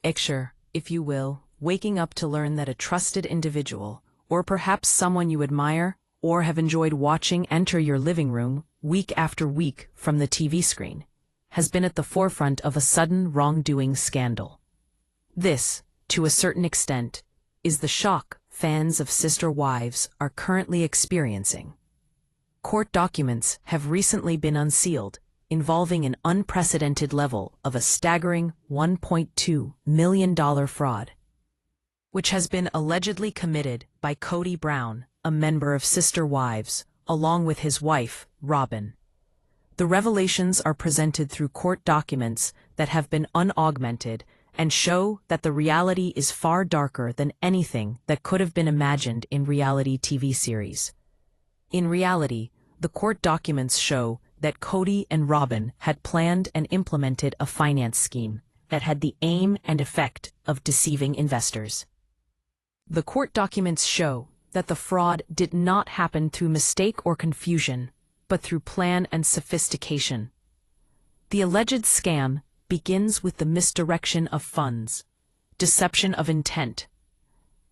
Picture, if you will, waking up to learn that a trusted individual, or perhaps someone you admire or have enjoyed watching enter your living room week after week from the TV screen, has been at the forefront of a sudden wrongdoing scandal. This, to a certain extent, is the shock fans of Sister Wives are currently experiencing. Court documents have recently been unsealed, involving an unprecedented level of a staggering $1.2 million fraud, which has been allegedly committed by Kody Brown, a member of Sister Wives, along with his wife, Robyn. The revelations are presented through court documents that have been unaugmented and show that the reality is far darker than anything that could have been imagined in reality TV series. In reality, the court documents show that Kody and Robyn had planned and implemented a finance scheme that had the aim and effect of deceiving investors. The court documents show that the fraud did not happen through mistake or confusion, but through plan and sophistication. The alleged scam begins with the misdirection of funds, deception of intent,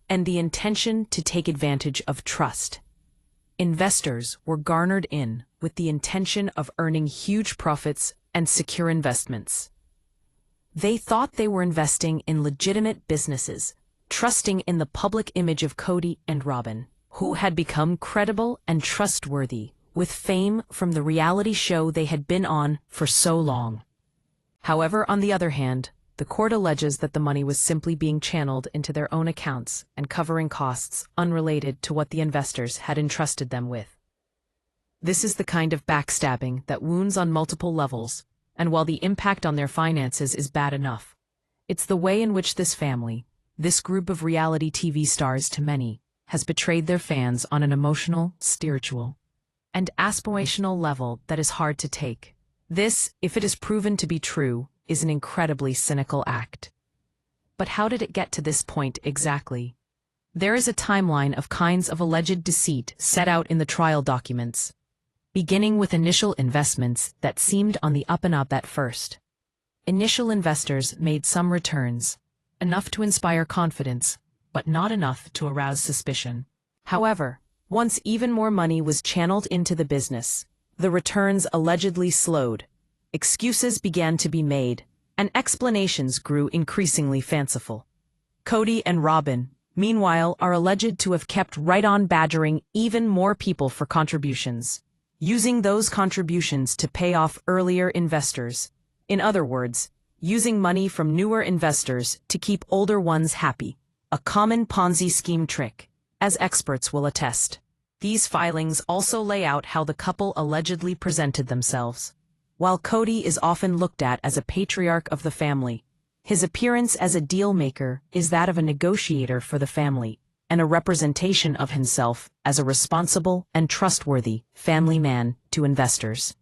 and the intention to take advantage of trust. Investors were garnered in with the intention of earning huge profits and secure investments. They thought they were investing in legitimate businesses, trusting in the public image of Kody and Robyn, who had become credible and trustworthy with fame from the reality show they had been on for so long. However, on the other hand, the court alleges that the money was simply being channeled into their own accounts and covering costs unrelated to what the investors had entrusted them with. This is the kind of backstabbing that wounds on multiple levels, and while the impact on their finances is bad enough, it's the way in which this family, this group of reality TV stars to many, has betrayed their fans on an emotional, spiritual, and aspirational level that is hard to take. This, if it is proven to be true, is an incredibly cynical act. But how did it get to this point exactly? There is a timeline of kinds of alleged deceit set out in the trial documents, beginning with initial investments that seemed on the up and up at first. Initial investors made some returns, enough to inspire confidence, but not enough to arouse suspicion. However, once even more money was channeled into the business, the returns allegedly slowed. Excuses began to be made, and explanations grew increasingly fanciful. Kody and Robyn, meanwhile, are alleged to have kept right on badgering even more people for contributions, using those contributions to pay off earlier investors. In other words, using money from newer investors to keep older ones happy, a common Ponzi scheme trick, as experts will attest. These filings also lay out how the couple allegedly presented themselves. While Kody is often looked at as a patriarch of the family, his appearance as a deal-maker is that of a negotiator for the family, and a representation of himself as a responsible and trustworthy family man to investors.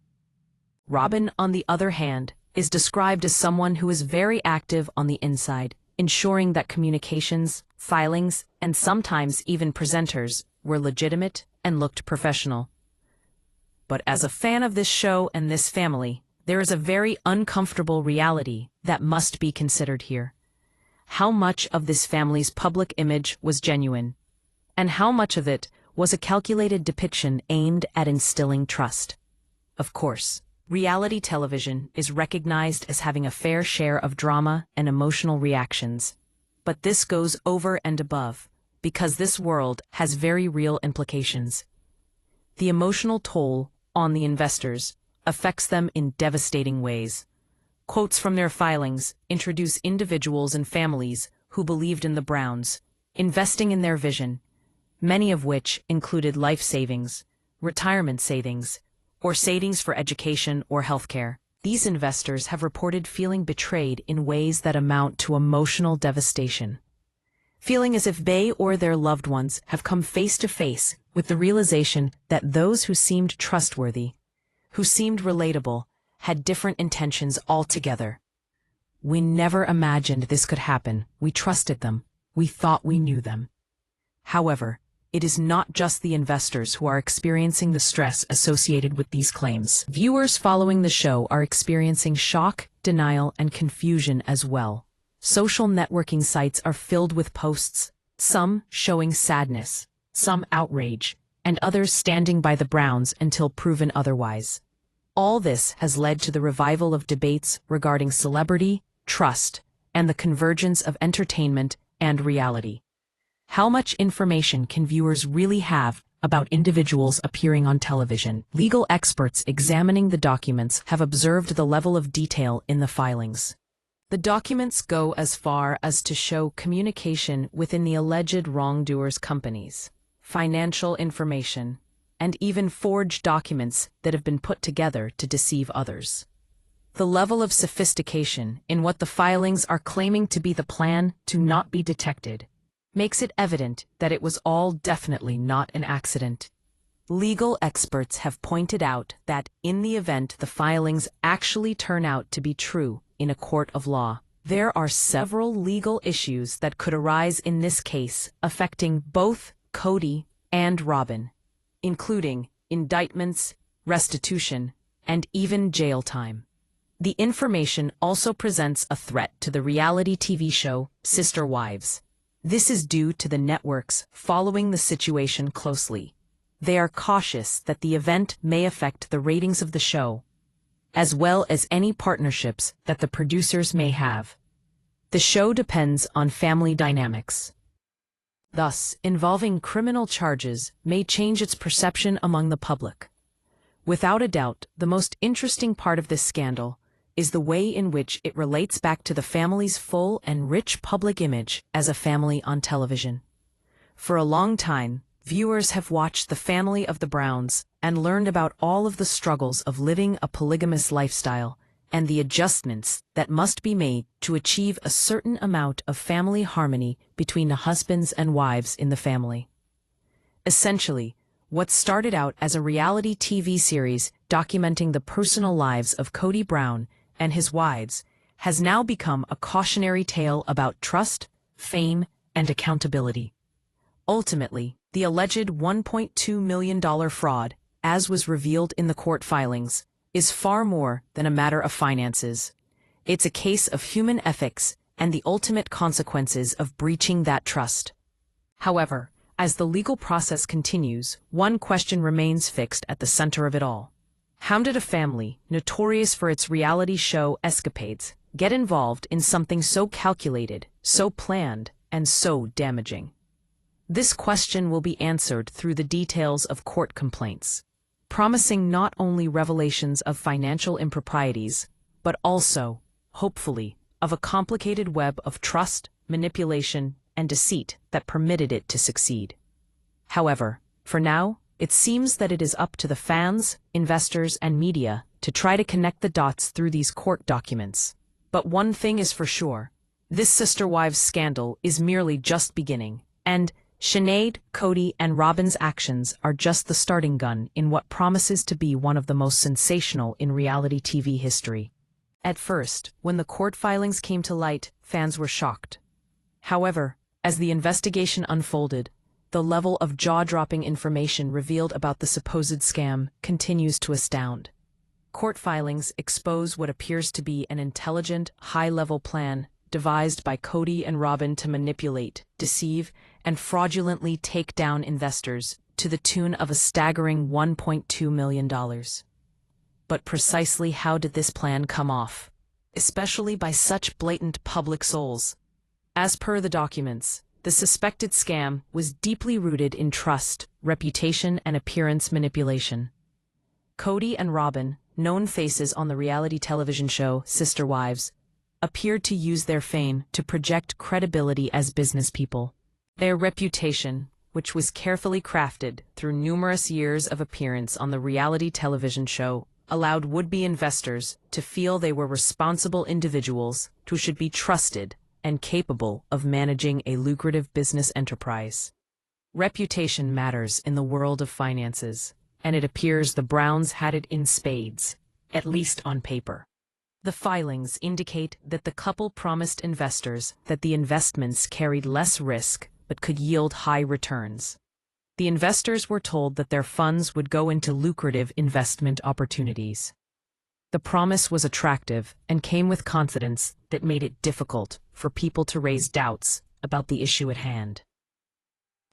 Robyn, on the other hand, is described as someone who is very active on the inside, ensuring that communications, filings, and sometimes even presenters were legitimate and looked professional. But as a fan of this show and this family, there is a very uncomfortable reality that must be considered here. How much of this family's public image was genuine, and how much of it was a calculated depiction aimed at instilling trust? Of course, reality television is recognized as having a fair share of drama and emotional reactions, but this goes over and above, because this world has very real implications. The emotional toll on the investors affects them in devastating ways. Quotes from their filings introduce individuals and families who believed in the Browns, investing in their vision, many of which included life savings, retirement savings, or savings for education or healthcare. These investors have reported feeling betrayed in ways that amount to emotional devastation, feeling as if they or their loved ones have come face to face with the realization that those who seemed trustworthy, who seemed relatable, had different intentions altogether. We never imagined this could happen. We trusted them. We thought we knew them. However, it is not just the investors who are experiencing the stress associated with these claims. Viewers following the show are experiencing shock, denial, and confusion as well. social networking sites are filled with posts, some showing sadness, some outrage, and others standing by the Browns until proven otherwise. All this has led to the revival of debates regarding celebrity, trust, and the convergence of entertainment and reality. How much information can viewers really have about individuals appearing on television? Legal experts examining the documents have observed the level of detail in the filings. The documents go as far as to show communication within the alleged wrongdoers' companies, financial information, and even forged documents that have been put together to deceive others. The level of sophistication in what the filings are claiming to be the plan to not be detected makes it evident that it was all definitely not an accident. Legal experts have pointed out that in the event the filings actually turn out to be true in a court of law, there are several legal issues that could arise in this case affecting both Kody and Robyn, including indictments, restitution, and even jail time. The information also presents a threat to the reality TV show Sister Wives. This is due to the networks following the situation closely. They are cautious that the event may affect the ratings of the show, as well as any partnerships that the producers may have. The show depends on family dynamics. Thus, involving criminal charges may change its perception among the public. Without a doubt, the most interesting part of this scandal is the way in which it relates back to the family's full and rich public image as a family on television. For a long time, viewers have watched the family of the Browns and learned about all of the struggles of living a polygamous lifestyle and the adjustments that must be made to achieve a certain amount of family harmony between the husbands and wives in the family. Essentially, what started out as a reality TV series documenting the personal lives of Kody Brown and his wives has now become a cautionary tale about trust, fame, and accountability. Ultimately, the alleged $1.2 million fraud, as was revealed in the court filings, is far more than a matter of finances. It's a case of human ethics and the ultimate consequences of breaching that trust. However, as the legal process continues, one question remains fixed at the center of it all. How did a family, notorious for its reality show escapades, get involved in something so calculated, so planned, and so damaging? This question will be answered through the details of court complaints, promising not only revelations of financial improprieties, but also, hopefully, of a complicated web of trust, manipulation, and deceit that permitted it to succeed. However, for now, it seems that it is up to the fans, investors, and media to try to connect the dots through these court documents. But one thing is for sure, this Sister Wives scandal is merely just beginning, and Sinead, Kody, and Robyn's actions are just the starting gun in what promises to be one of the most sensational in reality TV history. At first, when the court filings came to light, fans were shocked. However, as the investigation unfolded, the level of jaw-dropping information revealed about the supposed scam continues to astound. Court filings expose what appears to be an intelligent, high-level plan devised by Kody and Robyn to manipulate, deceive, and fraudulently take down investors to the tune of a staggering $1.2 million. But precisely how did this plan come off, especially by such blatant public souls? As per the documents, the suspected scam was deeply rooted in trust, reputation, and appearance manipulation. Kody and Robyn, known faces on the reality television show Sister Wives, appeared to use their fame to project credibility as business people. Their reputation, which was carefully crafted through numerous years of appearance on the reality television show, allowed would-be investors to feel they were responsible individuals who should be trusted and capable of managing a lucrative business enterprise. Reputation matters in the world of finances, and it appears the Browns had it in spades, at least on paper. The filings indicate that the couple promised investors that the investments carried less risk but could yield high returns. The investors were told that their funds would go into lucrative investment opportunities. The The promise was attractive and came with confidence that made it difficult for people to raise doubts about the issue at hand.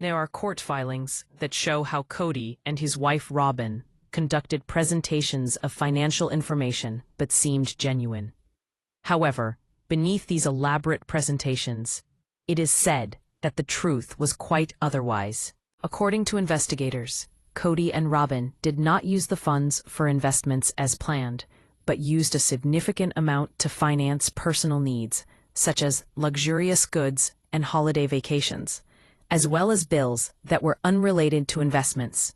There are court filings that show how Kody and his wife Robyn conducted presentations of financial information but seemed genuine. However, beneath these elaborate presentations, it is said that the truth was quite otherwise. According to investigators, Kody and Robyn did not use the funds for investments as planned, but used a significant amount to finance personal needs, such as luxurious goods and holiday vacations, as well as bills that were unrelated to investments.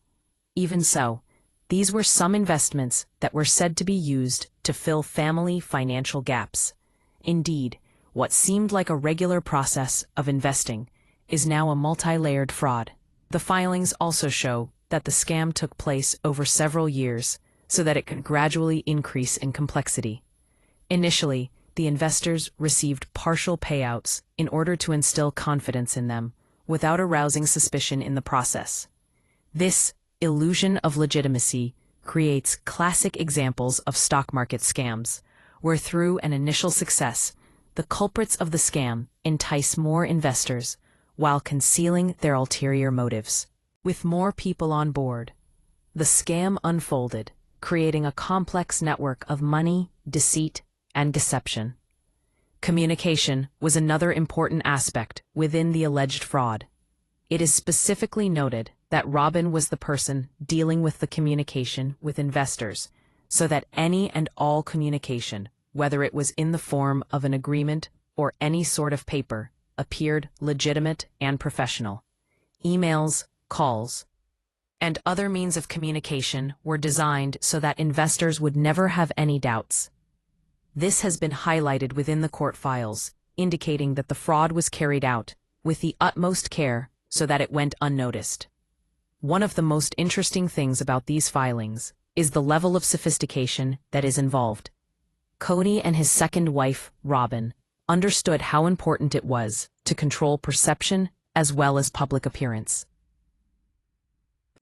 Even so, these were some investments that were said to be used to fill family financial gaps. Indeed, what seemed like a regular process of investing is now a multi-layered fraud. The filings also show that the scam took place over several years so that it could gradually increase in complexity. Initially, the investors received partial payouts in order to instill confidence in them, without arousing suspicion in the process. This illusion of legitimacy creates classic examples of stock market scams, where through an initial success, the culprits of the scam entice more investors while concealing their ulterior motives. With more people on board, the scam unfolded, creating a complex network of money, deceit, and deception. Communication was another important aspect within the alleged fraud. It is specifically noted that Robyn was the person dealing with the communication with investors, so that any and all communication, whether it was in the form of an agreement or any sort of paper, appeared legitimate and professional. Emails, calls, and other means of communication were designed so that investors would never have any doubts. This has been highlighted within the court files, indicating that the fraud was carried out with the utmost care so that it went unnoticed. One of the most interesting things about these filings is the level of sophistication that is involved. Kody and his second wife, Robyn, understood how important it was to control perception as well as public appearance.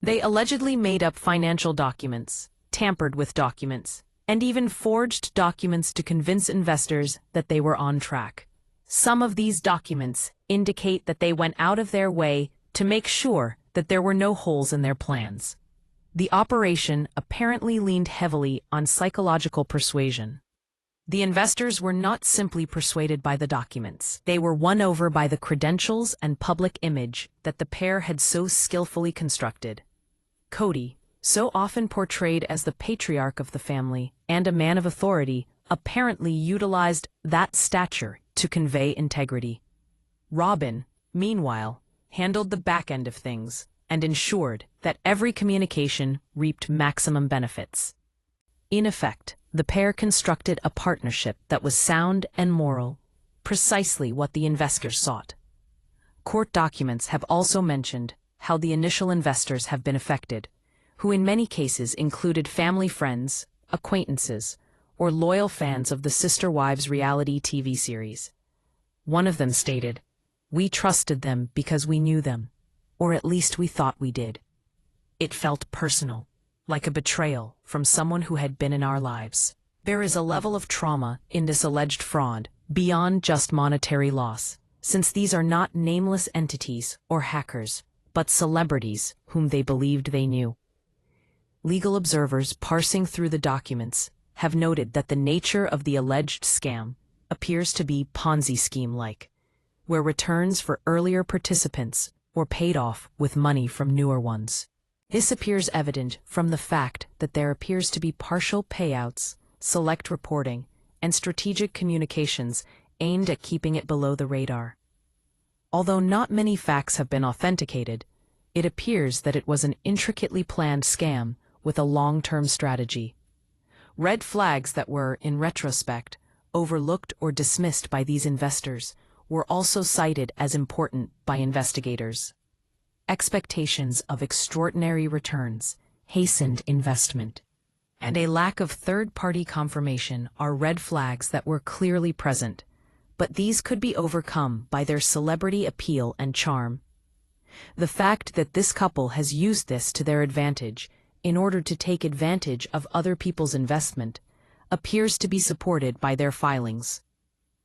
They allegedly made up financial documents, tampered with documents, and even forged documents to convince investors that they were on track. Some of these documents indicate that they went out of their way to make sure that there were no holes in their plans. The operation apparently leaned heavily on psychological persuasion. The investors were not simply persuaded by the documents. They were won over by the credentials and public image that the pair had so skillfully constructed. Kody, so often portrayed as the patriarch of the family and a man of authority, apparently utilized that stature to convey integrity. Robyn, meanwhile, handled the back end of things and ensured that every communication reaped maximum benefits. In effect, the pair constructed a partnership that was sound and moral, precisely what the investors sought. Court documents have also mentioned how the initial investors have been affected, who in many cases included family friends, acquaintances, or loyal fans of the Sister Wives reality TV series. One of them stated, "We trusted them because we knew them, or at least we thought we did. It felt personal, like a betrayal from someone who had been in our lives." There is a level of trauma in this alleged fraud beyond just monetary loss, since these are not nameless entities or hackers, but celebrities whom they believed they knew. Legal observers parsing through the documents have noted that the nature of the alleged scam appears to be Ponzi scheme-like, where returns for earlier participants were paid off with money from newer ones. This appears evident from the fact that there appears to be partial payouts, select reporting, and strategic communications aimed at keeping it below the radar. Although not many facts have been authenticated, it appears that it was an intricately planned scam with a long-term strategy. Red flags that were, in retrospect, overlooked or dismissed by these investors were also cited as important by investigators. Expectations of extraordinary returns, hastened investment, and a lack of third-party confirmation are red flags that were clearly present, but these could be overcome by their celebrity appeal and charm. The fact that this couple has used this to their advantage in order to take advantage of other people's investment appears to be supported by their filings.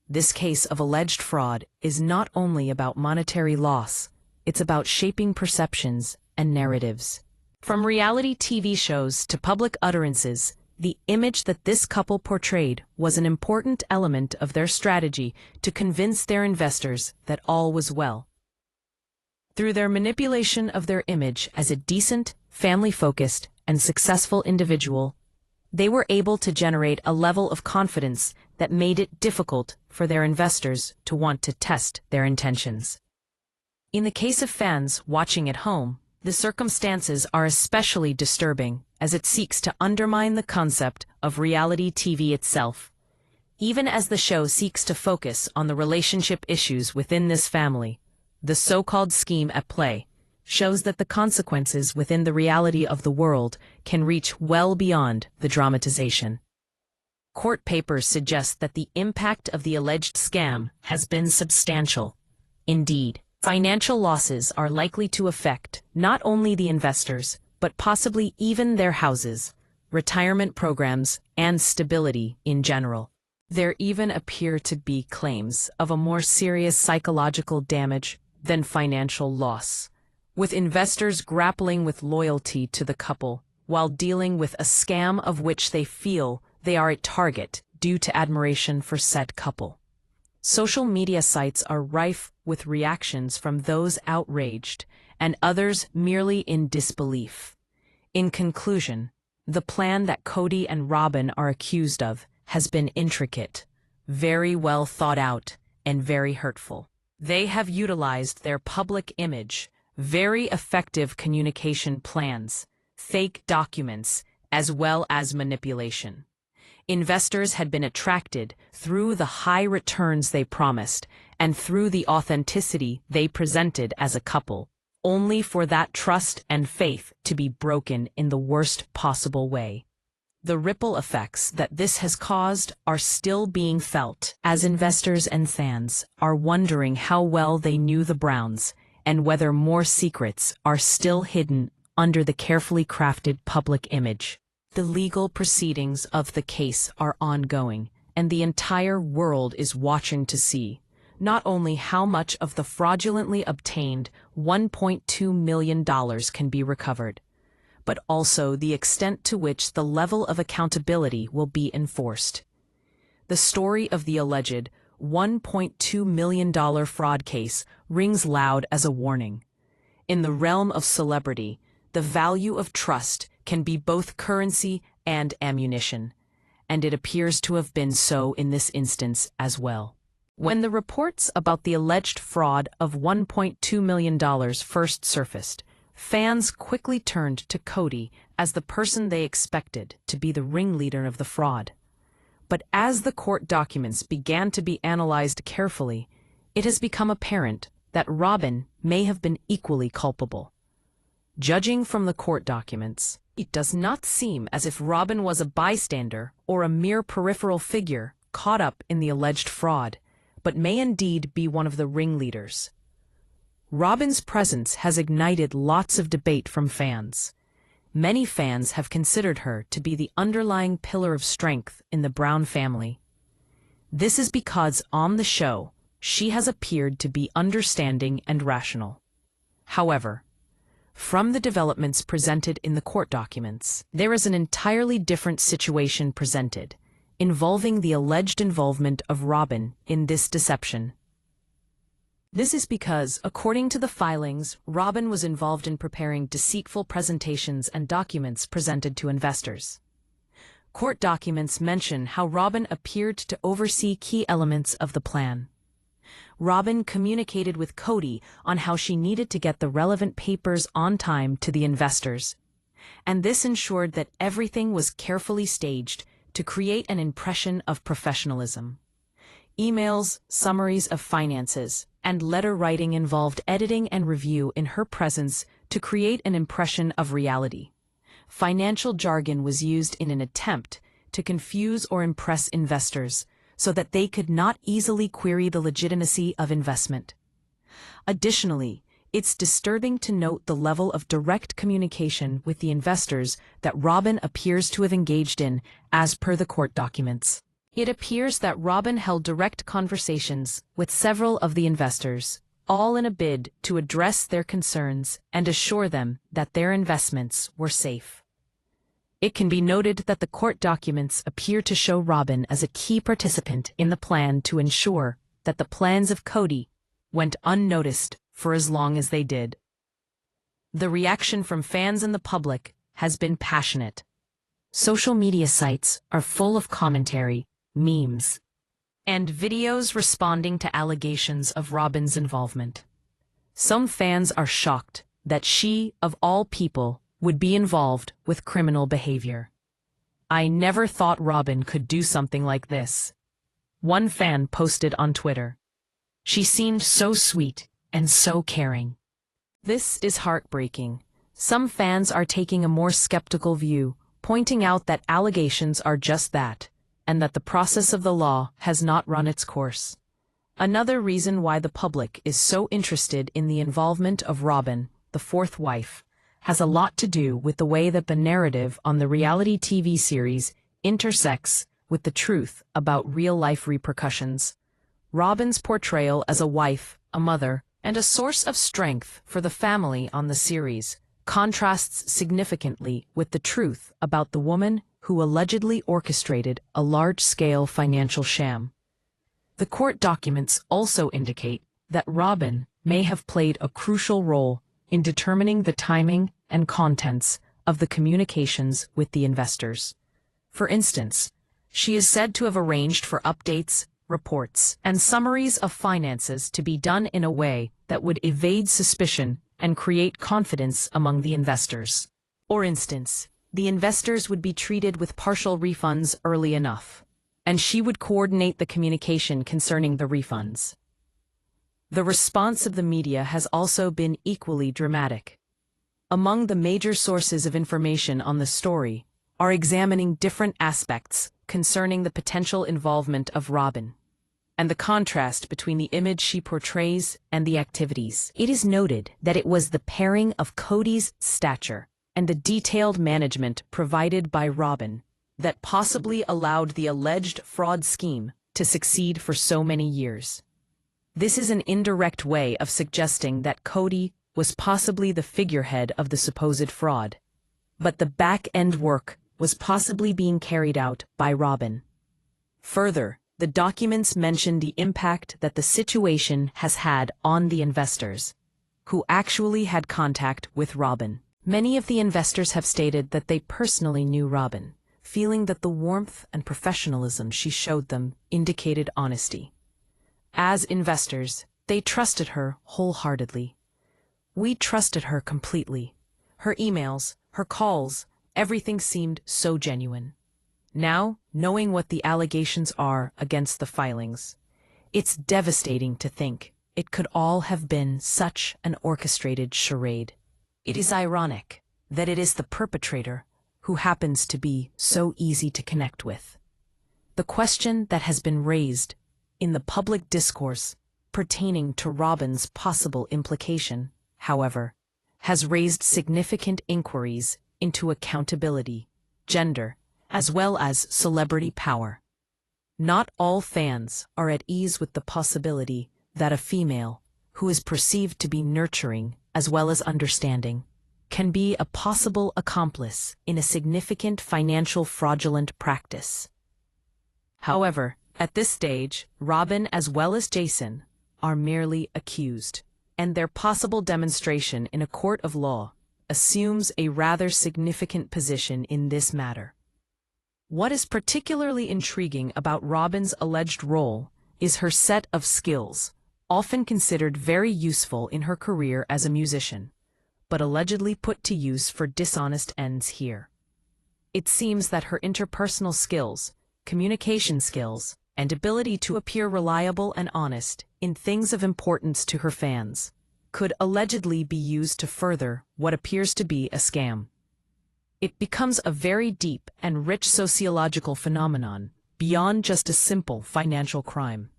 This case of alleged fraud is not only about monetary loss, it's about shaping perceptions and narratives. From reality TV shows to public utterances, the image that this couple portrayed was an important element of their strategy to convince their investors that all was well. Through their manipulation of their image as a decent, family-focused, and successful individual, they were able to generate a level of confidence that made it difficult for their investors to want to test their intentions. In the case of fans watching at home, the circumstances are especially disturbing as it seeks to undermine the concept of reality TV itself. Even as the show seeks to focus on the relationship issues within this family, the so-called scheme at play shows that the consequences within the reality of the world can reach well beyond the dramatization. Court papers suggest that the impact of the alleged scam has been substantial. Indeed, financial losses are likely to affect not only the investors, but possibly even their houses, retirement programs, and stability in general. There even appear to be claims of a more serious psychological damage than financial loss, with investors grappling with loyalty to the couple while dealing with a scam of which they feel they are a target due to admiration for said couple. Social media sites are rife with reactions from those outraged and others merely in disbelief. In conclusion, the plan that Kody and Robyn are accused of has been intricate, very well thought out, and very hurtful. They have utilized their public image, very effective communication plans, fake documents, as well as manipulation. Investors had been attracted through the high returns they promised and through the authenticity they presented as a couple, only for that trust and faith to be broken in the worst possible way. The ripple effects that this has caused are still being felt, as investors and fans are wondering how well they knew the Browns and whether more secrets are still hidden under the carefully crafted public image. The legal proceedings of the case are ongoing, and the entire world is watching to see not only how much of the fraudulently obtained $1.2 million can be recovered, but also the extent to which the level of accountability will be enforced. The story of the alleged $1.2 million fraud case rings loud as a warning. In the realm of celebrity, the value of trust can be both currency and ammunition, and it appears to have been so in this instance as well. When the reports about the alleged fraud of $1.2 million first surfaced, fans quickly turned to Kody as the person they expected to be the ringleader of the fraud. But as the court documents began to be analyzed carefully, it has become apparent that Robyn may have been equally culpable. Judging from the court documents, it does not seem as if Robyn was a bystander or a mere peripheral figure caught up in the alleged fraud, but may indeed be one of the ringleaders. Robyn's presence has ignited lots of debate from fans. Many fans have considered her to be the underlying pillar of strength in the Brown family. This is because on the show, she has appeared to be understanding and rational. However, from the developments presented in the court documents, there is an entirely different situation presented, involving the alleged involvement of Robyn in this deception. This is because, according to the filings, Robyn was involved in preparing deceitful presentations and documents presented to investors. Court documents mention how Robyn appeared to oversee key elements of the plan. Robyn communicated with Kody on how she needed to get the relevant papers on time to the investors, and this ensured that everything was carefully staged to create an impression of professionalism. Emails, summaries of finances, and letter writing involved editing and review in her presence to create an impression of reality. Financial jargon was used in an attempt to confuse or impress investors so that they could not easily query the legitimacy of investment. Additionally, It's disturbing to note the level of direct communication with the investors that Robyn appears to have engaged in, as per the court documents. It appears that Robyn held direct conversations with several of the investors, all in a bid to address their concerns and assure them that their investments were safe. It can be noted that the court documents appear to show Robyn as a key participant in the plan to ensure that the plans of Kody went unnoticed for as long as they did. The reaction from fans and the public has been passionate. Social media sites are full of commentary, memes, and videos responding to allegations of Robyn's involvement. Some fans are shocked that she, of all people, would be involved with criminal behavior. "I never thought Robyn could do something like this," one fan posted on Twitter. "She seemed so sweet and so caring." This is heartbreaking. Some fans are taking a more skeptical view, pointing out that allegations are just that, and that the process of the law has not run its course. Another reason why the public is so interested in the involvement of Robyn, the fourth wife, has a lot to do with the way that the narrative on the reality TV series intersects with the truth about real-life repercussions. Robyn's portrayal as a wife, a mother, and a source of strength for the family on the series contrasts significantly with the truth about the woman who allegedly orchestrated a large-scale financial sham. The court documents also indicate that Robyn may have played a crucial role in determining the timing and contents of the communications with the investors. For instance, she is said to have arranged for updates, reports, and summaries of finances to be done in a way that would evade suspicion and create confidence among the investors. For instance, the investors would be treated with partial refunds early enough, and she would coordinate the communication concerning the refunds. The response of the media has also been equally dramatic. Among the major sources of information on the story are examining different aspects concerning the potential involvement of Robyn and the contrast between the image she portrays and the activities. It is noted that it was the pairing of Kody's stature and the detailed management provided by Robyn that possibly allowed the alleged fraud scheme to succeed for so many years. This is an indirect way of suggesting that Kody was possibly the figurehead of the supposed fraud, but the back-end work was possibly being carried out by Robyn. Further, the documents mention the impact that the situation has had on the investors, who actually had contact with Robyn. Many of the investors have stated that they personally knew Robyn, feeling that the warmth and professionalism she showed them indicated honesty. As investors, they trusted her wholeheartedly. "We trusted her completely. Her emails, her calls, everything seemed so genuine." Now, knowing what the allegations are against the filings, it's devastating to think it could all have been such an orchestrated charade. It is ironic that it is the perpetrator who happens to be so easy to connect with. The question that has been raised in the public discourse pertaining to Robyn's possible implication, however, has raised significant inquiries into accountability, gender, as well as celebrity power. Not all fans are at ease with the possibility that a female, who is perceived to be nurturing as well as understanding, can be a possible accomplice in a significant financial fraudulent practice. However, at this stage, Robyn as well as Jason are merely accused, and their possible demonstration in a court of law assumes a rather significant position in this matter. What is particularly intriguing about Robyn's alleged role is her set of skills, often considered very useful in her career as a musician, but allegedly put to use for dishonest ends here. It seems that her interpersonal skills, communication skills, and ability to appear reliable and honest in things of importance to her fans could allegedly be used to further what appears to be a scam. It becomes a very deep and rich sociological phenomenon beyond just a simple financial crime.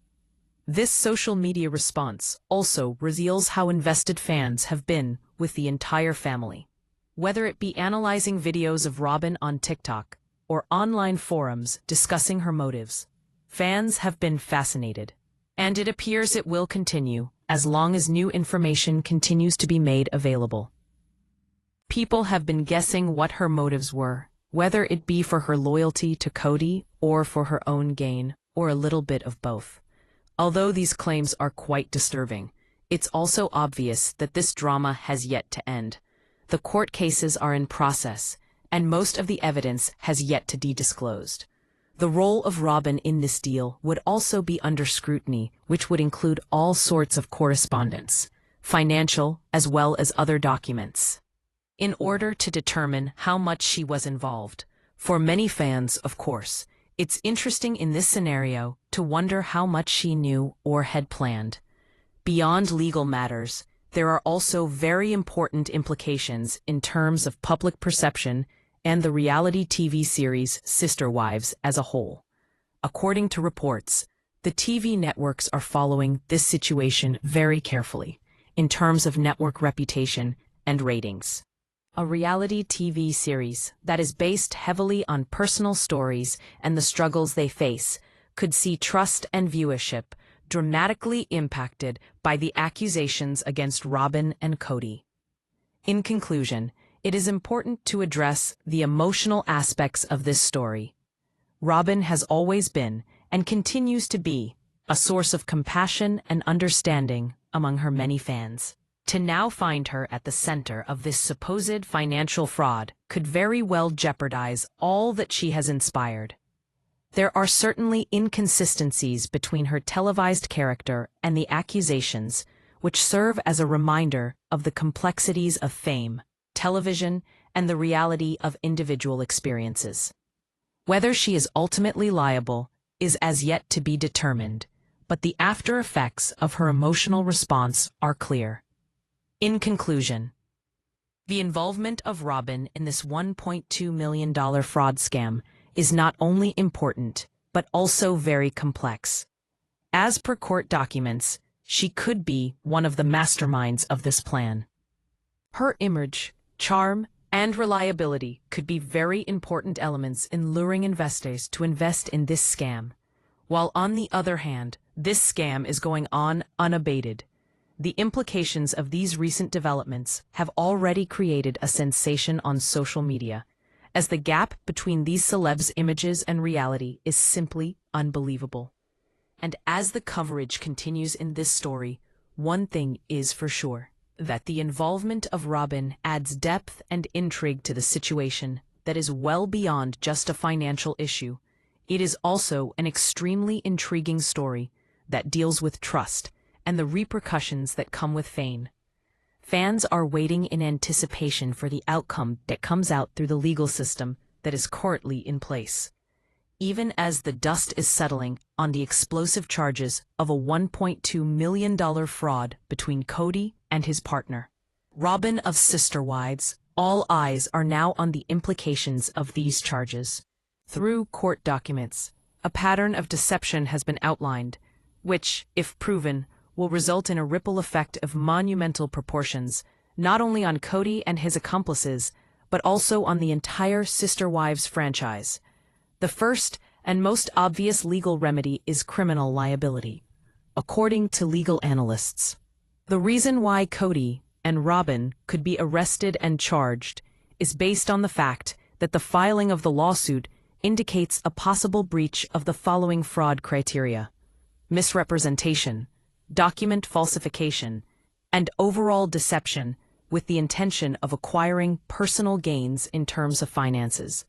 This social media response also reveals how invested fans have been with the entire family. Whether it be analyzing videos of Robyn on TikTok or online forums discussing her motives, fans have been fascinated. And it appears it will continue as long as new information continues to be made available. People have been guessing what her motives were, whether it be for her loyalty to Kody or for her own gain, or a little bit of both. Although these claims are quite disturbing, it's also obvious that this drama has yet to end. The court cases are in process, and most of the evidence has yet to be disclosed. The role of Robyn in this deal would also be under scrutiny, which would include all sorts of correspondence, financial as well as other documents, in order to determine how much she was involved. For many fans, of course, it's interesting in this scenario to wonder how much she knew or had planned. Beyond legal matters, there are also very important implications in terms of public perception and the reality TV series Sister Wives as a whole. According to reports, the TV networks are following this situation very carefully in terms of network reputation and ratings. A reality TV series that is based heavily on personal stories and the struggles they face could see trust and viewership dramatically impacted by the accusations against Robyn and Kody. In conclusion, it is important to address the emotional aspects of this story. Robyn has always been, and continues to be, a source of compassion and understanding among her many fans. To now find her at the center of this supposed financial fraud could very well jeopardize all that she has inspired. There are certainly inconsistencies between her televised character and the accusations, which serve as a reminder of the complexities of fame, television, and the reality of individual experiences. Whether she is ultimately liable is as yet to be determined, but the after effects of her emotional response are clear. In conclusion, the involvement of Robyn in this $1.2 million fraud scam is not only important, but also very complex. As per court documents, she could be one of the masterminds of this plan. Her image, charm, and reliability could be very important elements in luring investors to invest in this scam, while on the other hand, this scam is going on unabated. The implications of these recent developments have already created a sensation on social media, as the gap between these celebs' images and reality is simply unbelievable. And as the coverage continues in this story, one thing is for sure, that the involvement of Robyn adds depth and intrigue to the situation that is well beyond just a financial issue. It is also an extremely intriguing story that deals with trust and the repercussions that come with fame. Fans are waiting in anticipation for the outcome that comes out through the legal system that is currently in place. Even as the dust is settling on the explosive charges of a $1.2 million fraud between Kody and his partner, Robyn of Sister Wives, all eyes are now on the implications of these charges. Through court documents, a pattern of deception has been outlined, which, if proven, will result in a ripple effect of monumental proportions, not only on Kody and his accomplices, but also on the entire Sister Wives franchise. The first and most obvious legal remedy is criminal liability, according to legal analysts. The reason why Kody and Robyn could be arrested and charged is based on the fact that the filing of the lawsuit indicates a possible breach of the following fraud criteria: misrepresentation, document falsification, and overall deception with the intention of acquiring personal gains in terms of finances.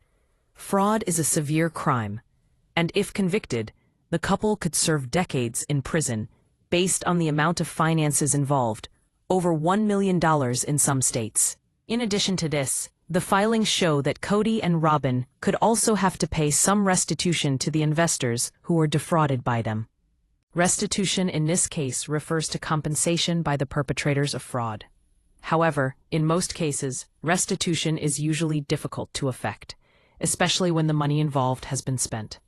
Fraud is a severe crime, and if convicted, the couple could serve decades in prison based on the amount of finances involved, over $1 million in some states. In addition to this, the filings show that Kody and Robyn could also have to pay some restitution to the investors who were defrauded by them. Restitution in this case refers to compensation by the perpetrators of fraud. However, in most cases, restitution is usually difficult to effect, especially when the money involved has been spent.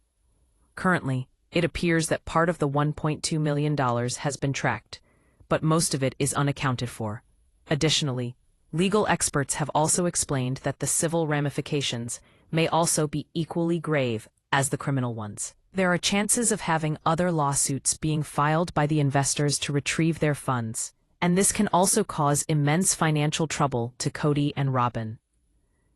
Currently, It appears that part of the $1.2 million has been tracked, but most of it is unaccounted for. Additionally, legal experts have also explained that the civil ramifications may also be equally grave as the criminal ones. There are chances of having other lawsuits being filed by the investors to retrieve their funds, and this can also cause immense financial trouble to Kody and Robyn.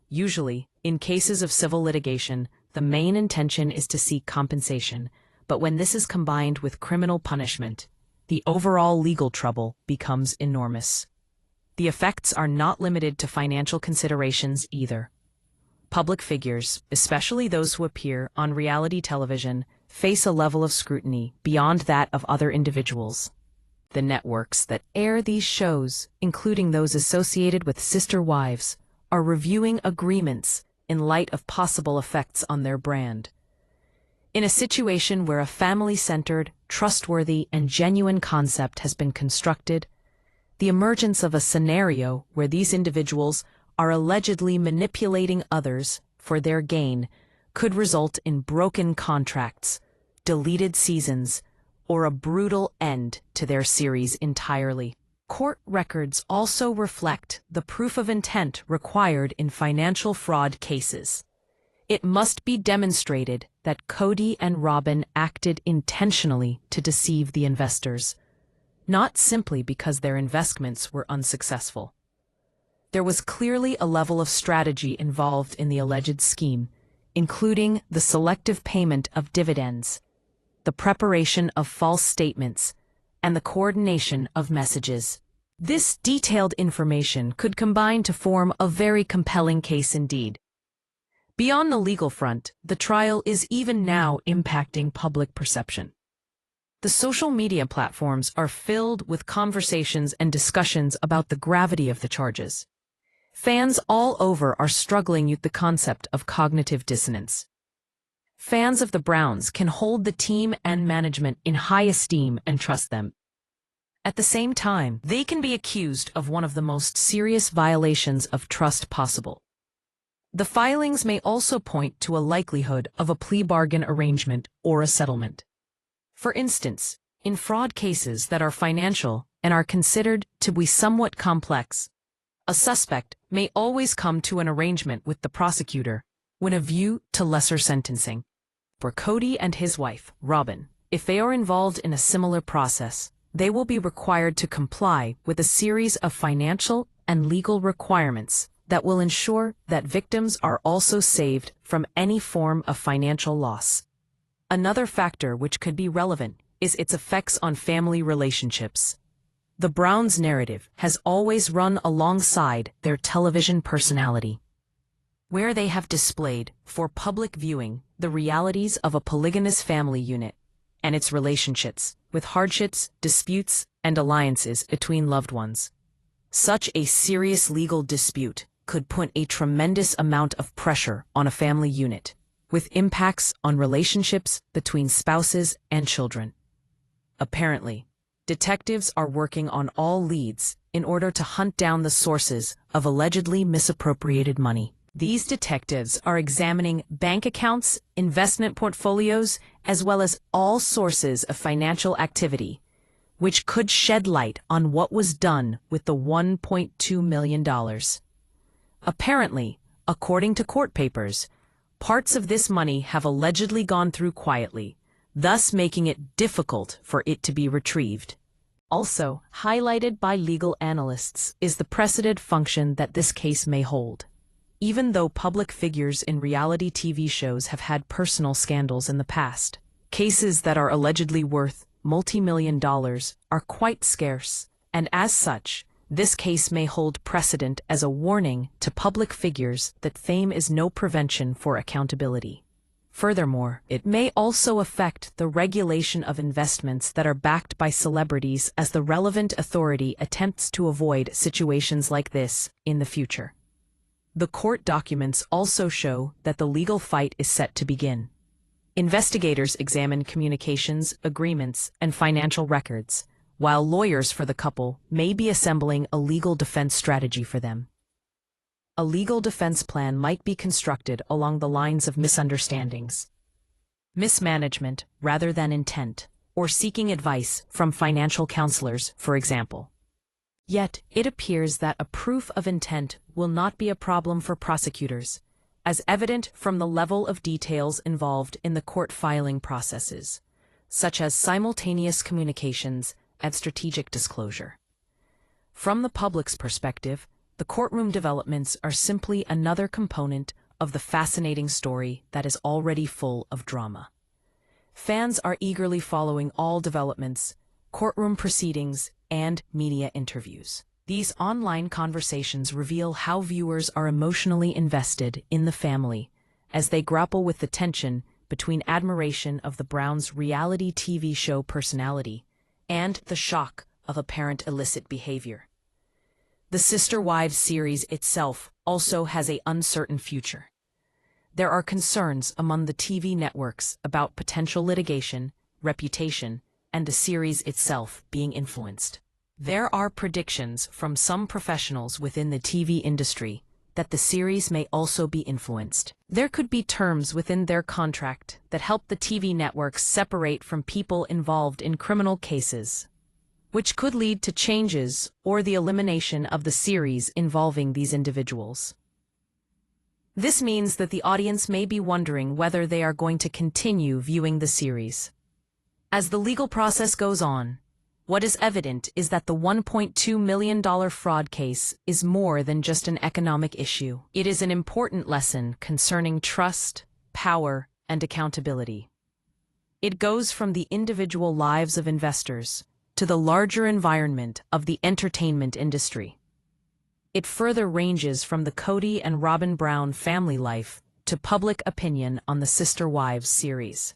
Usually, in cases of civil litigation, the main intention is to seek compensation, but when this is combined with criminal punishment, the overall legal trouble becomes enormous. The effects are not limited to financial considerations either. Public figures, especially those who appear on reality television, face a level of scrutiny beyond that of other individuals. The networks that air these shows, including those associated with sister wives, are reviewing agreements in light of possible effects on their brand. In a situation where a family-centered, trustworthy, and genuine concept has been constructed, the emergence of a scenario where these individuals are allegedly manipulating others for their gain could result in broken contracts, deleted seasons, or a brutal end to their series entirely. Court records also reflect the proof of intent required in financial fraud cases. It must be demonstrated that Kody and Robyn acted intentionally to deceive the investors, not simply because their investments were unsuccessful. There was clearly a level of strategy involved in the alleged scheme, including the selective payment of dividends, the preparation of false statements, and the coordination of messages. This detailed information could combine to form a very compelling case indeed. Beyond the legal front, the trial is even now impacting public perception. The social media platforms are filled with conversations and discussions about the gravity of the charges. Fans all over are struggling with the concept of cognitive dissonance. Fans of the Browns can hold the team and management in high esteem and trust them. At the same time, they can be accused of one of the most serious violations of trust possible. The filings may also point to a likelihood of a plea bargain arrangement or a settlement. For instance, in fraud cases that are financial and are considered to be somewhat complex, a suspect may always come to an arrangement with the prosecutor with a view to lesser sentencing. For Kody and his wife, Robyn, if they are involved in a similar process, they will be required to comply with a series of financial and legal requirements that will ensure that victims are also saved from any form of financial loss. Another factor which could be relevant is its effects on family relationships. The Browns' narrative has always run alongside their television personality, where they have displayed for public viewing the realities of a polygamous family unit and its relationships with hardships, disputes, and alliances between loved ones. Such a serious legal dispute could put a tremendous amount of pressure on a family unit, with impacts on relationships between spouses and children. Apparently, detectives are working on all leads in order to hunt down the sources of allegedly misappropriated money. These detectives are examining bank accounts, investment portfolios, as well as all sources of financial activity, which could shed light on what was done with the $1.2 million. Apparently, according to court papers, parts of this money have allegedly gone through quietly, thus making it difficult for it to be retrieved. Also, highlighted by legal analysts is the precedent function that this case may hold. Even though public figures in reality TV shows have had personal scandals in the past, cases that are allegedly worth multi-million dollars are quite scarce, and as such, this case may hold precedent as a warning to public figures that fame is no prevention for accountability. Furthermore, it may also affect the regulation of investments that are backed by celebrities as the relevant authority attempts to avoid situations like this in the future. The court documents also show that the legal fight is set to begin. Investigators examine communications, agreements, and financial records, while lawyers for the couple may be assembling a legal defense strategy for them. A legal defense plan might be constructed along the lines of misunderstandings. mismanagement rather than intent, or seeking advice from financial counselors, for example. Yet, it appears that a proof of intent will not be a problem for prosecutors, as evident from the level of details involved in the court filing processes, such as simultaneous communications and strategic disclosure. From the public's perspective, the courtroom developments are simply another component of the fascinating story that is already full of drama. Fans are eagerly following all developments, courtroom proceedings, and media interviews. These online conversations reveal how viewers are emotionally invested in the family as they grapple with the tension between admiration of the Browns' reality TV show personality and the shock of apparent illicit behavior. The Sister Wives series itself also has an uncertain future. There are concerns among the TV networks about potential litigation, reputation, and the series itself being influenced. There are predictions from some professionals within the TV industry that the series may also be influenced. There could be terms within their contract that help the TV networks separate from people involved in criminal cases, which could lead to changes or the elimination of the series involving these individuals. This means that the audience may be wondering whether they are going to continue viewing the series. As the legal process goes on, what is evident is that the $1.2 million fraud case is more than just an economic issue. It is an important lesson concerning trust, power, and accountability. It goes from the individual lives of investors to the larger environment of the entertainment industry. It further ranges from the Kody and Robyn Brown family life to public opinion on the Sister Wives series.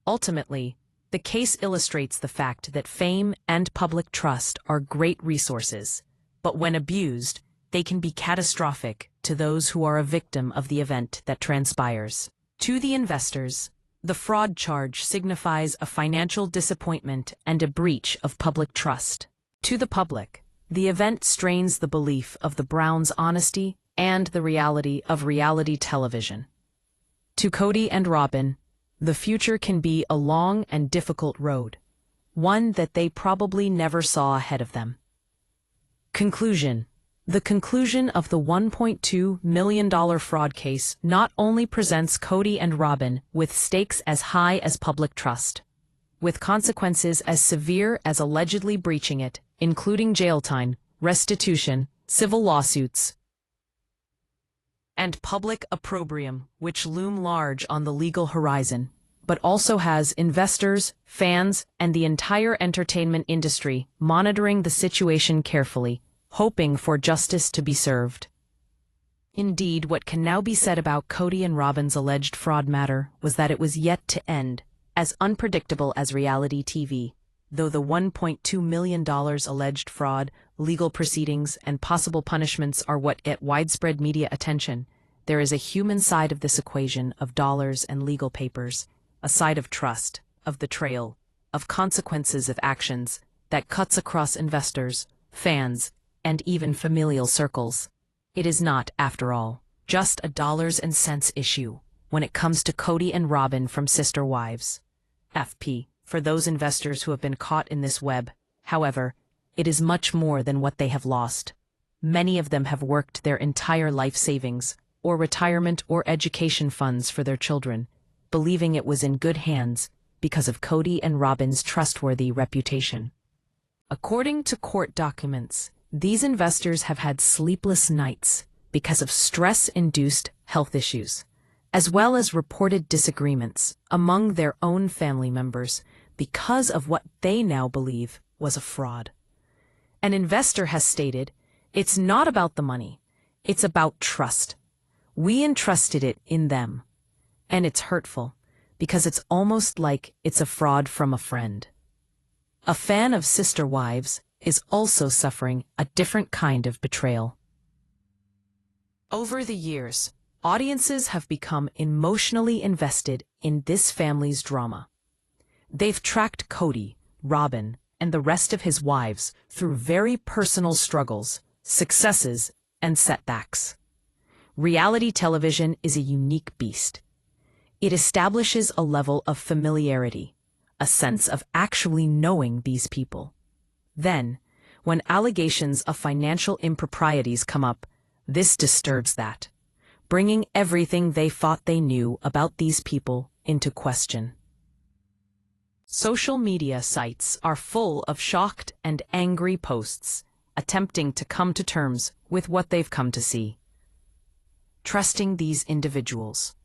Ultimately, the case illustrates the fact that fame and public trust are great resources, but when abused, they can be catastrophic to those who are a victim of the event that transpires. To the investors, the fraud charge signifies a financial disappointment and a breach of public trust. To the public, the event strains the belief of the Browns' honesty and the reality of reality television. To Kody and Robyn, the future can be a long and difficult road, one that they probably never saw ahead of them. Conclusion. The conclusion of the $1.2 million fraud case not only presents Kody and Robyn with stakes as high as public trust, with consequences as severe as allegedly breaching it, including jail time, restitution, civil lawsuits, and public opprobrium, which loom large on the legal horizon, but also has investors, fans, and the entire entertainment industry monitoring the situation carefully, hoping for justice to be served. Indeed, what can now be said about Kody and Robyn's alleged fraud matter was that it was yet to end, as unpredictable as reality TV. Though the $1.2 million alleged fraud, legal proceedings, and possible punishments are what get widespread media attention, there is a human side of this equation of dollars and legal papers, a side of trust, of betrayal, of consequences of actions that cuts across investors, fans, and even familial circles. It is not, after all, just a dollars and cents issue when it comes to Kody and Robyn from Sister Wives. FP. For those investors who have been caught in this web, however, it is much more than what they have lost. Many of them have worked their entire life savings, or retirement or education funds for their children, believing it was in good hands because of Kody and Robyn's trustworthy reputation. According to court documents, these investors have had sleepless nights because of stress-induced health issues, as well as reported disagreements among their own family members because of what they now believe was a fraud. An investor has stated, "It's not about the money, it's about trust. We entrusted it in them." And it's hurtful, because it's almost like it's a fraud from a friend. A fan of Sister Wives is also suffering a different kind of betrayal. Over the years, audiences have become emotionally invested in this family's drama. They've tracked Kody, Robyn, and the rest of his wives through very personal struggles, successes, and setbacks. Reality television is a unique beast. It establishes a level of familiarity, a sense of actually knowing these people. Then, when allegations of financial improprieties come up, this disturbs that, bringing everything they thought they knew about these people into question. Social media sites are full of shocked and angry posts, attempting to come to terms with what they've come to see. Trusting these individuals.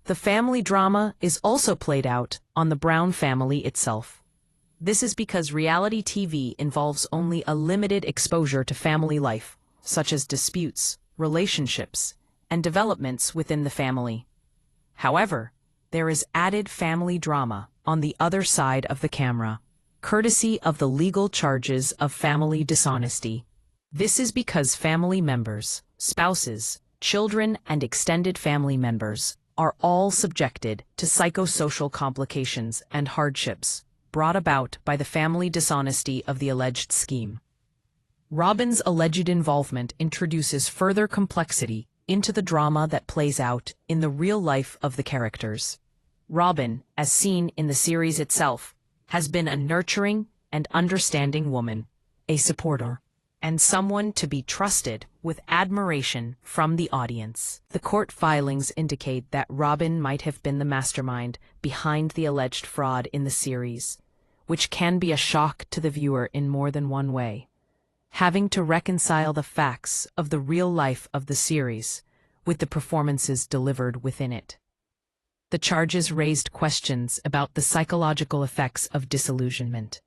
The family drama is also played out on the Brown family itself. This is because reality TV involves only a limited exposure to family life, such as disputes, relationships, and developments within the family. However, there is added family drama on the other side of the camera, courtesy of the legal charges of family dishonesty. This is because family members, spouses, children, and extended family members are all subjected to psychosocial complications and hardships brought about by the family dishonesty of the alleged scheme. Robyn's alleged involvement introduces further complexity into the drama that plays out in the real life of the characters. Robyn, as seen in the series itself, has been a nurturing and understanding woman, a supporter, and someone to be trusted with admiration from the audience. The court filings indicate that Robyn might have been the mastermind behind the alleged fraud in the series, which can be a shock to the viewer in more than one way. Having to reconcile the facts of the real life of the series with the performances delivered within it. The charges raised questions about the psychological effects of disillusionment.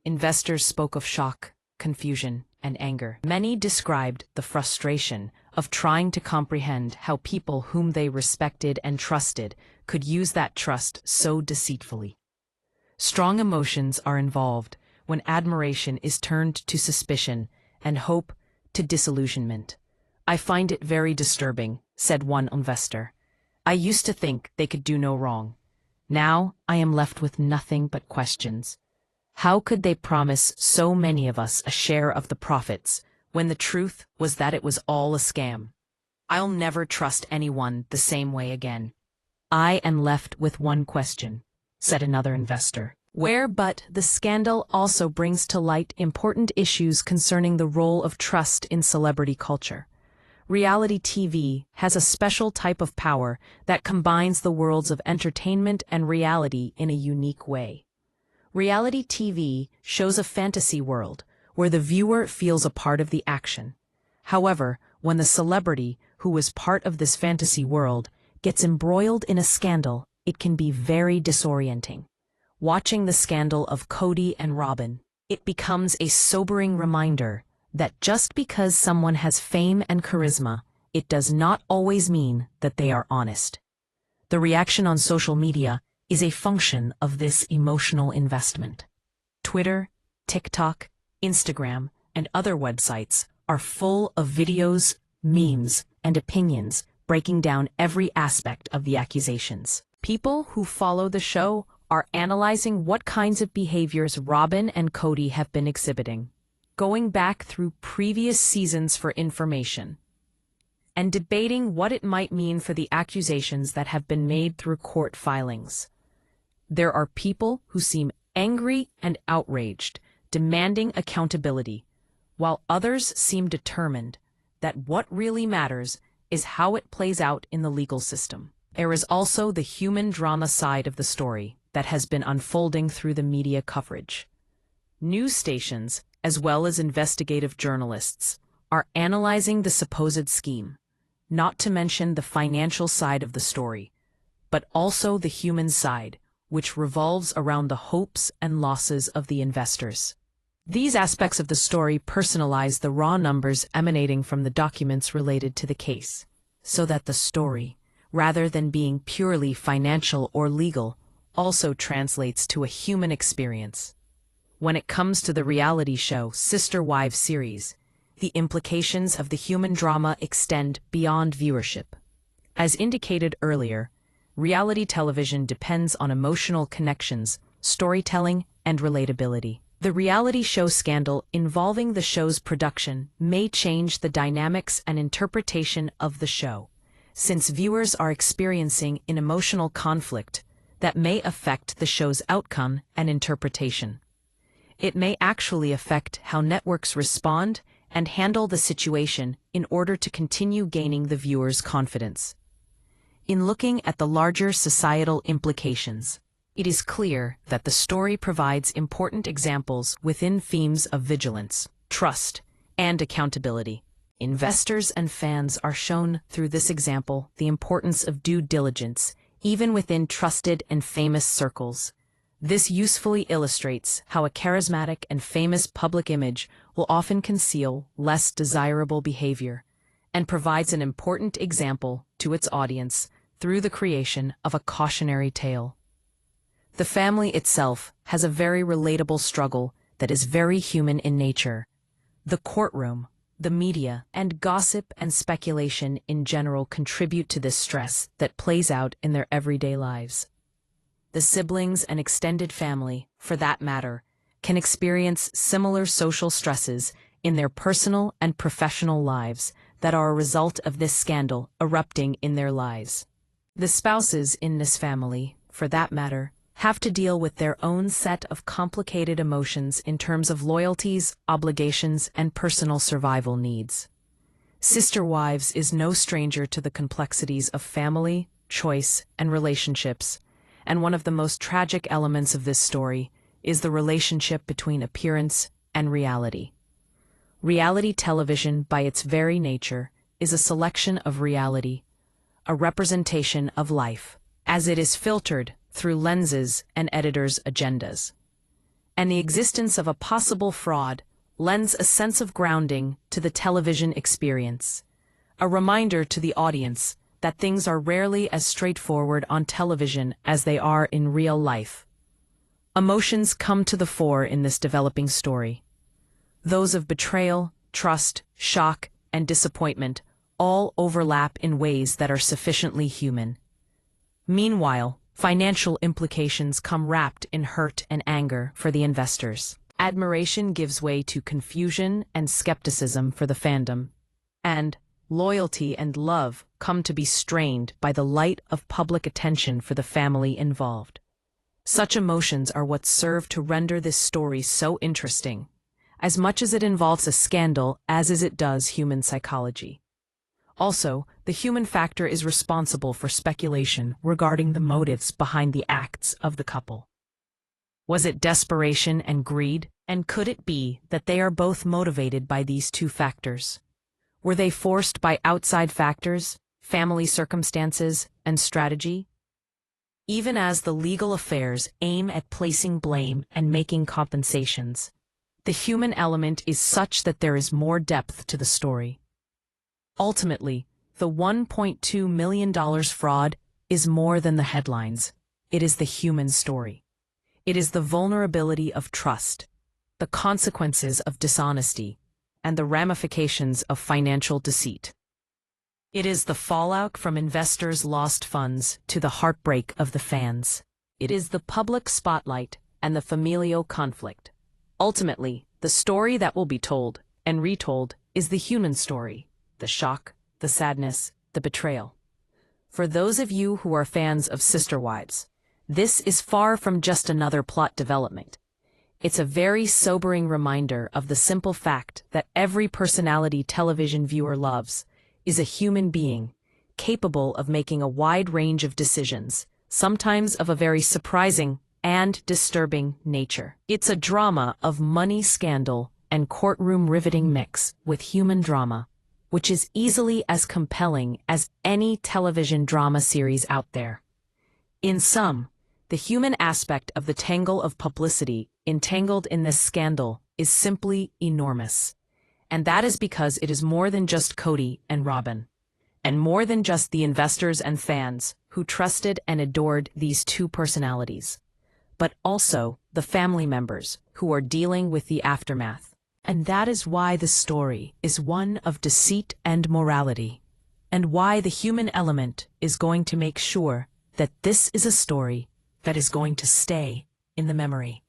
Investors spoke of shock, confusion, and anger. Many described the frustration of trying to comprehend how people whom they respected and trusted could use that trust so deceitfully. Strong emotions are involved when admiration is turned to suspicion and hope to disillusionment. "I find it very disturbing," said one investor. "I used to think they could do no wrong. Now I am left with nothing but questions. How could they promise so many of us a share of the profits when the truth was that it was all a scam? I'll never trust anyone the same way again." "I am left with one question," said another investor. But the scandal also brings to light important issues concerning the role of trust in celebrity culture. Reality TV has a special type of power that combines the worlds of entertainment and reality in a unique way. Reality TV shows a fantasy world where the viewer feels a part of the action. However, when the celebrity, who was part of this fantasy world, gets embroiled in a scandal, it can be very disorienting. Watching the scandal of Kody and Robyn, it becomes a sobering reminder that just because someone has fame and charisma, it does not always mean that they are honest. The reaction on social media is a function of this emotional investment. Twitter, TikTok, Instagram, and other websites are full of videos, memes, and opinions breaking down every aspect of the accusations. People who follow the show are analyzing what kinds of behaviors Robyn and Kody have been exhibiting, going back through previous seasons for information, and debating what it might mean for the accusations that have been made through court filings. There are people who seem angry and outraged, demanding accountability, while others seem determined that what really matters is how it plays out in the legal system. There is also the human drama side of the story that has been unfolding through the media coverage. News stations, as well as investigative journalists, are analyzing the supposed scheme, not to mention the financial side of the story, but also the human side, which revolves around the hopes and losses of the investors. These aspects of the story personalize the raw numbers emanating from the documents related to the case, so that the story, rather than being purely financial or legal, also translates to a human experience. When it comes to the reality show Sister Wives series, the implications of the human drama extend beyond viewership. As indicated earlier, reality television depends on emotional connections, storytelling, and relatability. The reality show scandal involving the show's production may change the dynamics and interpretation of the show, since viewers are experiencing an emotional conflict that may affect the show's outcome and interpretation. It may actually affect how networks respond and handle the situation in order to continue gaining the viewer's confidence. In looking at the larger societal implications, it is clear that the story provides important examples within themes of vigilance, trust, and accountability. Investors and fans are shown through this example the importance of due diligence, even within trusted and famous circles. This usefully illustrates how a charismatic and famous public image will often conceal less desirable behavior, and provides an important example to its audience through the creation of a cautionary tale. The family itself has a very relatable struggle that is very human in nature. The courtroom, the media, and gossip and speculation in general contribute to this stress that plays out in their everyday lives. The siblings and extended family, for that matter, can experience similar social stresses in their personal and professional lives that are a result of this scandal erupting in their lives. The spouses in this family, for that matter, have to deal with their own set of complicated emotions in terms of loyalties, obligations, and personal survival needs. Sister Wives is no stranger to the complexities of family, choice, and relationships, and one of the most tragic elements of this story is the relationship between appearance and reality. Reality television, by its very nature, is a selection of reality, a representation of life, as it is filtered through lenses and editors' agendas. And the existence of a possible fraud lends a sense of grounding to the television experience, a reminder to the audience that things are rarely as straightforward on television as they are in real life. Emotions come to the fore in this developing story. Those of betrayal, trust, shock, and disappointment all overlap in ways that are sufficiently human. Meanwhile, financial implications come wrapped in hurt and anger for the investors. Admiration gives way to confusion and skepticism for the fandom, and loyalty and love come to be strained by the light of public attention for the family involved. Such emotions are what serve to render this story so interesting, as much as it involves a scandal as it does human psychology. Also, the human factor is responsible for speculation regarding the motives behind the acts of the couple. Was it desperation and greed? And could it be that they are both motivated by these two factors? Were they forced by outside factors, family circumstances, and strategy? Even as the legal affairs aim at placing blame and making compensations, the human element is such that there is more depth to the story. Ultimately, the $1.2 million fraud is more than the headlines. It is the human story. It is the vulnerability of trust, the consequences of dishonesty, and the ramifications of financial deceit. It is the fallout from investors' lost funds to the heartbreak of the fans. It is the public spotlight and the familial conflict. Ultimately, the story that will be told and retold is the human story, the shock, the sadness, the betrayal. For those of you who are fans of Sister Wives, this is far from just another plot development. It's a very sobering reminder of the simple fact that every personality television viewer loves is a human being, capable of making a wide range of decisions, sometimes of a very surprising and disturbing nature. It's a drama of money scandal and courtroom riveting mix with human drama, which is easily as compelling as any television drama series out there. In sum, the human aspect of the tangle of publicity entangled in this scandal is simply enormous. And that is because it is more than just Kody and Robyn, and more than just the investors and fans who trusted and adored these two personalities, but also the family members who are dealing with the aftermath. And that is why the story is one of deceit and morality, and why the human element is going to make sure that this is a story that is going to stay in the memory.